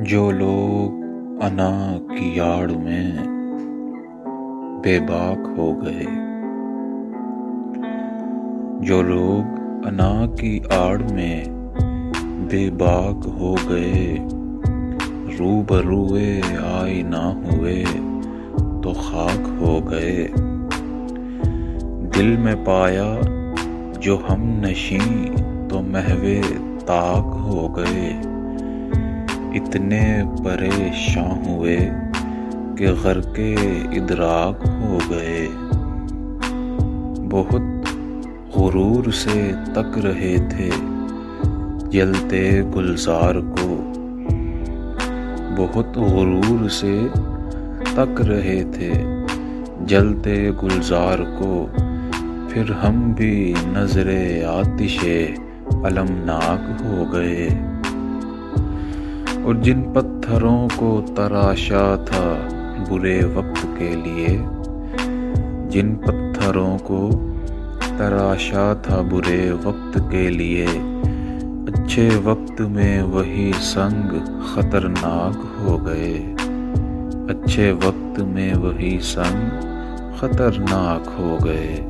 جو لوگ انا کی آڑ میں بے باک ہو گئے، جو لوگ انا کی آڑ میں بے باک ہو گئے، روبروئے آئینہ ہوئے تو خاک ہو گئے۔ دل میں پایا جو ہم نشیں تو محو طاق ہو گئے، اتنے پریشاں ہوئے کہ غرق ادراک ہو گئے۔ بہت غرور سے تک رہے تھے جلتے گلزار کو، بہت غرور سے تک رہے تھے جلتے گلزار کو، پھر ہم بھی نظر آتش المناک ہو گئے۔ اور جن پتھروں کو تراشا تھا برے وقت کے لیے، جن پتھروں کو تراشا تھا برے وقت کے لیے، اچھے وقت میں وہی سنگ خطرناک ہو گئے، اچھے وقت میں وہی سنگ خطرناک ہو گئے۔